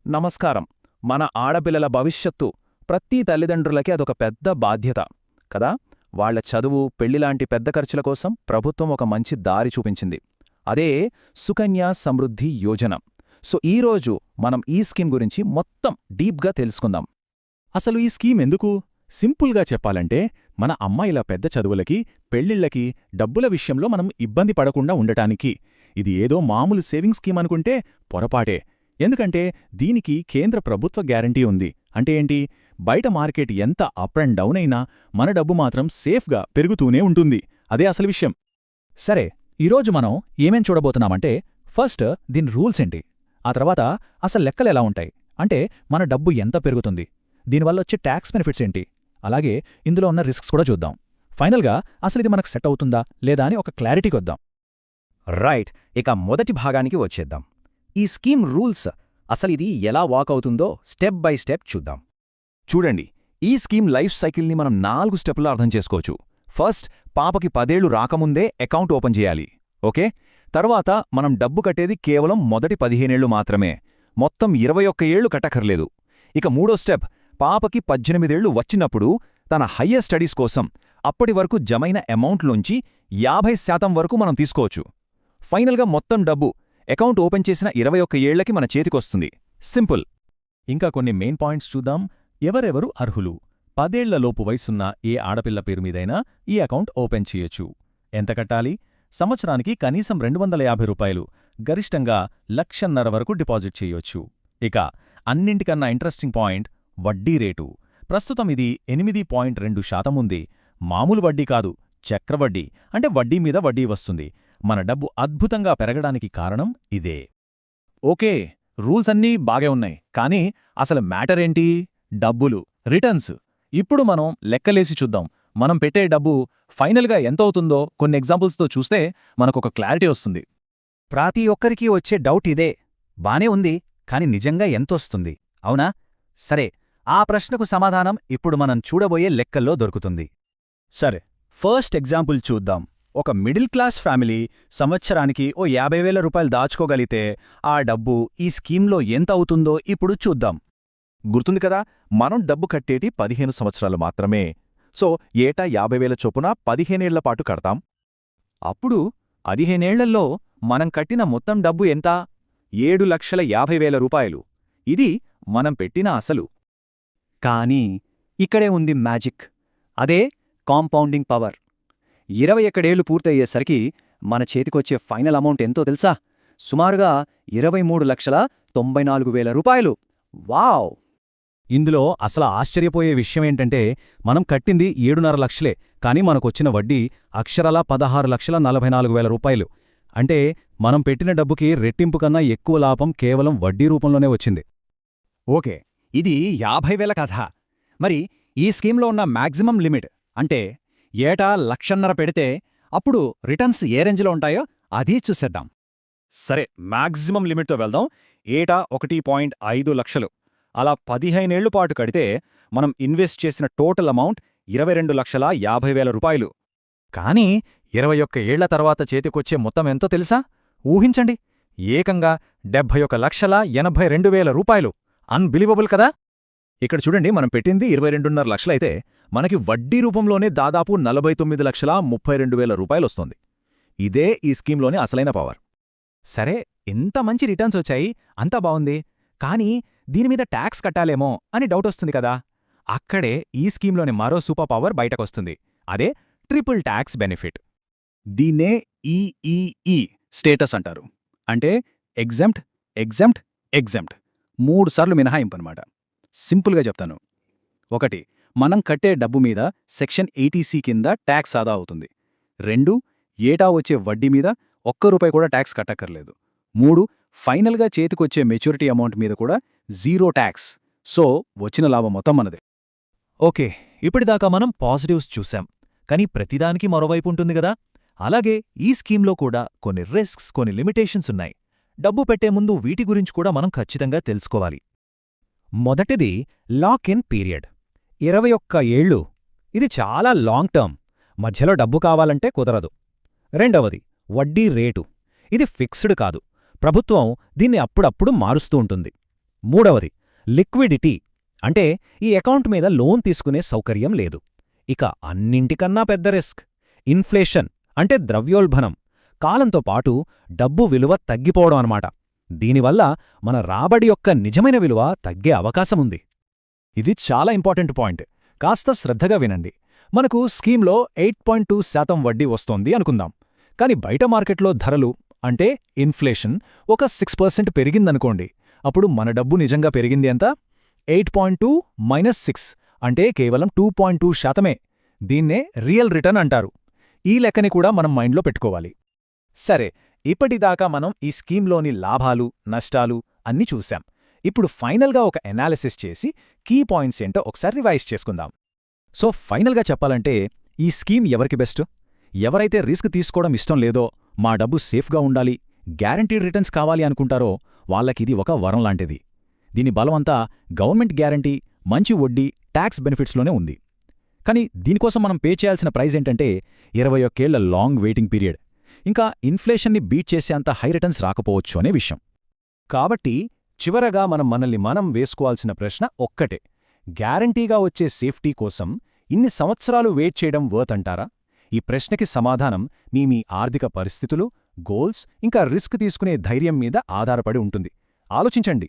నమస్కారం. మన ఆడపిల్లల భవిష్యత్తు ప్రతి తల్లిదండ్రులకి అదొక పెద్ద బాధ్యత కదా. వాళ్ల చదువు, పెళ్లిలాంటి పెద్ద ఖర్చుల కోసం ప్రభుత్వం ఒక మంచి దారి చూపించింది. అదే సుకన్య సమృద్ధి యోజన. ఈరోజు మనం ఈ స్కీమ్ గురించి మొత్తం డీప్గా తెలుసుకుందాం. అసలు ఈ స్కీమ్ ఎందుకు? సింపుల్గా చెప్పాలంటే మన అమ్మాయిల పెద్ద చదువులకి, పెళ్లిళ్లకి డబ్బుల విషయంలో మనం ఇబ్బంది పడకుండా ఉండటానికి. ఇది ఏదో మామూలు సేవింగ్ స్కీమ్ అనుకుంటే పొరపాటే. ఎందుకంటే దీనికి కేంద్ర ప్రభుత్వ గ్యారంటీ ఉంది. అంటే ఏంటి? బయట మార్కెట్ ఎంత అప్ అండ్ డౌన్ అయినా మన డబ్బు మాత్రం సేఫ్గా పెరుగుతూనే ఉంటుంది. అదే అసలు విషయం. సరే, ఈరోజు మనం ఏమేం చూడబోతున్నామంటే, ఫస్ట్ దీని రూల్స్ ఏంటి, ఆ తర్వాత అసలు లెక్కలెలా ఉంటాయి, అంటే మన డబ్బు ఎంత పెరుగుతుంది, దీనివల్ల వచ్చే ట్యాక్స్ బెనిఫిట్స్ ఏంటి, అలాగే ఇందులో ఉన్న రిస్క్స్ కూడా చూద్దాం. ఫైనల్గా అసలు ఇది మనకు సెట్ అవుతుందా లేదా అని ఒక క్లారిటీకి వద్దాం. రైట్, ఇక మొదటి భాగానికి వచ్చేద్దాం. ఈ స్కీమ్ రూల్స్, అసలిది ఎలా వాక్ అవుతుందో స్టెప్ బై స్టెప్ చూద్దాం. చూడండి, ఈ స్కీమ్ లైఫ్ సైకిల్ని మనం 4 స్టెప్పుల్లో అర్థం చేసుకోవచ్చు. ఫస్ట్, పాపకి 10 ఏళ్లు రాకముందే అకౌంట్ ఓపెన్ చేయాలి. ఓకే. తర్వాత మనం డబ్బు కట్టేది కేవలం మొదటి 15 ఏళ్లు మాత్రమే, మొత్తం 21 ఏళ్లు కట్టకర్లేదు. ఇక మూడో స్టెప్, పాపకి 18 ఏళ్లు వచ్చినప్పుడు తన హయ్యర్ స్టడీస్ కోసం అప్పటి వరకు జమైన అమౌంట్లోంచి 50% వరకు మనం తీసుకోవచ్చు. ఫైనల్గా మొత్తం డబ్బు అకౌంట్ ఓపెన్ చేసిన 21 ఏళ్లకి మన చేతికొస్తుంది. సింపుల్. ఇంకా కొన్ని మెయిన్ పాయింట్స్ చూద్దాం. ఎవరెవరు అర్హులు? 10 ఏళ్లలోపు వయసున్న ఏ ఆడపిల్ల పేరు మీదైనా ఈ అకౌంట్ ఓపెన్ చేయొచ్చు. ఎంత కట్టాలి? సంవత్సరానికి కనీసం 250 రూపాయలు, గరిష్టంగా 1,50,000 వరకు డిపాజిట్ చేయొచ్చు. ఇక అన్నింటికన్నా ఇంట్రెస్టింగ్ పాయింట్, వడ్డీ రేటు. ప్రస్తుతం ఇది 8.2% ఉంది. మామూలు వడ్డీ కాదు, చక్రవడ్డీ. అంటే వడ్డీ మీద వడ్డీ వస్తుంది. మన డబ్బు అద్భుతంగా పెరగడానికి కారణం ఇదే. ఓకే, రూల్స్ అన్నీ బాగే ఉన్నాయి, కానీ అసలు మ్యాటర్ ఏంటి? డబ్బులు, రిటర్న్స్. ఇప్పుడు మనం లెక్కలేసి చూద్దాం. మనం పెట్టే డబ్బు ఫైనల్గా ఎంత అవుతుందో కొన్ని ఎగ్జాంపుల్స్తో చూస్తే మనకొక క్లారిటీ వస్తుంది. ప్రతి ఒక్కరికీ వచ్చే డౌట్ ఇదే. బానే ఉంది, కాని నిజంగా ఎంతొస్తుంది, అవునా? సరే, ఆ ప్రశ్నకు సమాధానం ఇప్పుడు మనం చూడబోయే లెక్కల్లో దొరుకుతుంది. సరే, ఫస్ట్ ఎగ్జాంపుల్ చూద్దాం. ఒక మిడిల్ క్లాస్ ఫ్యామిలీ సంవత్సరానికి ఓ 50,000 రూపాయలు దాచుకోగలిగితే ఆ డబ్బు ఈ స్కీమ్లో ఎంత అవుతుందో ఇప్పుడు చూద్దాం. గుర్తుంది కదా, మనం డబ్బు కట్టేటి 15 సంవత్సరాలు మాత్రమే. ఏటా 50,000 చొప్పున 15 ఏళ్ల పాటు కడతాం. అప్పుడు 15 ఏళ్లలో మనం కట్టిన మొత్తం డబ్బు ఎంత? 7,50,000 రూపాయలు. ఇది మనం పెట్టిన అసలు. కానీ ఇక్కడే ఉంది మ్యాజిక్. అదే కాంపౌండింగ్ పవర్. 21 ఏళ్లు పూర్తయ్యేసరికి మన చేతికొచ్చే ఫైనల్ అమౌంట్ ఎంతో తెలుసా? సుమారుగా 23,94,000 రూపాయలు. వావ్! ఇందులో అసలు ఆశ్చర్యపోయే విషయమేంటంటే, మనం కట్టింది 7.5 లక్షలే, కానీ మనకొచ్చిన వడ్డీ అక్షరాలా 16,44,000 రూపాయలు. అంటే మనం పెట్టిన డబ్బుకి రెట్టింపు కన్నా ఎక్కువ లాభం కేవలం వడ్డీ రూపంలోనే వచ్చింది. ఓకే, ఇది 50,000 కథ. మరి ఈ స్కీమ్లో ఉన్న మ్యాక్సిమం లిమిట్, అంటే ఏటా 1,50,000 పెడితే అప్పుడు రిటర్న్స్ ఏ రేంజ్లో ఉంటాయో అదీ చూసేద్దాం. సరే, మ్యాక్సిమం లిమిట్తో వెళ్దాం. ఏటా 1.5 లక్షలు. అలా 15 ఏళ్లు పాటు కడితే మనం ఇన్వెస్ట్ చేసిన టోటల్ అమౌంట్ 22,50,000 రూపాయలు. కానీ 21 ఏళ్ల తర్వాత చేతికొచ్చే మొత్తం ఎంతో తెలుసా? ఊహించండి, ఏకంగా 71,82,000 రూపాయలు. అన్బిలీవబుల్ కదా. ఇక్కడ చూడండి, మనం పెట్టింది 22.5 లక్షలైతే మనకి వడ్డీ రూపంలోనే దాదాపు 49,32,000 రూపాయలొస్తోంది. ఇదే ఈ స్కీమ్లోని అసలైన పవర్. సరే, ఇంత మంచి రిటర్న్స్ వచ్చాయి, అంతా బావుంది. కానీ దీనిమీద ట్యాక్స్ కట్టాలేమో అని డౌట్ వస్తుంది కదా. అక్కడే ఈ స్కీమ్లోని మరో సూపర్ పవర్ బయటకొస్తుంది. అదే ట్రిపుల్ ట్యాక్స్ బెనిఫిట్. దీన్నే ఈఈఈ స్టేటస్ అంటారు. అంటే ఎగ్జెంప్ట్, ఎగ్జెంప్ట్, ఎగ్జెంప్ట్. 3 సార్లు మినహాయింపనమాట. సింపుల్గా చెప్తాను. 1, మనం కట్టే డబ్బు మీద సెక్షన్ 80C కింద ట్యాక్స్ ఆదా అవుతుంది. 2, ఏటా వచ్చే వడ్డీ మీద ₹1 కూడా ట్యాక్స్ కట్టక్కర్లేదు. 3, ఫైనల్గా చేతికొచ్చే మెచ్యూరిటీ అమౌంట్ మీద కూడా 0 ట్యాక్స్. వచ్చిన లాభం మొత్తం మనదే. ఓకే, ఇప్పటిదాకా మనం పాజిటివ్స్ చూశాం. కానీ ప్రతిదానికి మరోవైపు ఉంటుంది గదా. అలాగే ఈ స్కీమ్లో కూడా కొన్ని రిస్క్స్, కొన్ని లిమిటేషన్స్ ఉన్నాయి. డబ్బు పెట్టే ముందు వీటి గురించి కూడా మనం ఖచ్చితంగా తెలుసుకోవాలి. మొదటిది లాక్ ఇన్ పీరియడ్. 21 ఏళ్ళు. ఇది చాలా లాంగ్ టర్మ్. మధ్యలో డబ్బు కావాలంటే కుదరదు. రెండవది వడ్డీ రేటు. ఇది ఫిక్స్డ్ కాదు. ప్రభుత్వం దీన్ని అప్పుడప్పుడు మారుస్తూ ఉంటుంది. మూడవది లిక్విడిటీ, అంటే ఈ అకౌంట్ మీద లోన్ తీసుకునే సౌకర్యం లేదు. ఇక అన్నింటికన్నా పెద్ద రిస్క్ ఇన్ఫ్లేషన్, అంటే ద్రవ్యోల్బణం, కాలంతో పాటు డబ్బు విలువ తగ్గిపోవడం అన్నమాట. దీనివల్ల మన రాబడి యొక్క నిజమైన విలువ తగ్గే అవకాశముంది. ఇది చాలా ఇంపార్టెంట్ పాయింట్. కాస్త శ్రద్ధగా వినండి. మనకు స్కీమ్లో 8.2% వడ్డీ వస్తోంది అనుకుందాం. కాని బయట మార్కెట్లో ధరలు, అంటే ఇన్ఫ్లేషన్, ఒక 6% పెరిగిందనుకోండి. అప్పుడు మన డబ్బు నిజంగా పెరిగింది ఎంత? 8.2 - 6 అంటే కేవలం 2.2%. దీన్నే రియల్ రిటర్న్ అంటారు. ఈ లెక్కని కూడా మనం మైండ్లో పెట్టుకోవాలి. సరే, ఇప్పటిదాకా మనం ఈ స్కీమ్లోని లాభాలు, నష్టాలు అన్నీ చూశాం. ఇప్పుడు ఫైనల్గా ఒక ఎనాలిసిస్ చేసి కీ పాయింట్స్ ఏంటో ఒకసారి రివైజ్ చేసుకుందాం. సో ఫైనల్గా చెప్పాలంటే ఈ స్కీమ్ ఎవరికి బెస్ట్? ఎవరైతే రిస్క్ తీసుకోవడం ఇష్టం లేదో, మా డబ్బు సేఫ్గా ఉండాలి, గ్యారంటీడ్ రిటర్న్స్ కావాలి అనుకుంటారో వాళ్ళకిది ఒక వరం లాంటిది. దీని బలమంతా గవర్నమెంట్ గ్యారంటీ, మంచి వడ్డీ, ట్యాక్స్ బెనిఫిట్స్లోనే ఉంది. కానీ దీనికోసం మనం పే చేయాల్సిన ప్రైజ్ ఏంటంటే 21 ఏళ్ల లాంగ్ వెయిటింగ్ పీరియడ్, ఇంకా ఇన్ఫ్లేషన్ని బీట్ చేసేంత హై రిటర్న్స్ రాకపోవచ్చు అనే విషయం. కాబట్టి చివరగా మనల్ని మనం వేసుకోవాల్సిన ప్రశ్న ఒక్కటే: గ్యారంటీగా వచ్చే సేఫ్టీ కోసం ఇన్ని సంవత్సరాలు వెయిట్ చేయడం వర్త్ అంటారా? ఈ ప్రశ్నకి సమాధానం మీ ఆర్థిక పరిస్థితులు, గోల్స్, ఇంకా రిస్క్ తీసుకునే ధైర్యం మీద ఆధారపడి ఉంటుంది. ఆలోచించండి.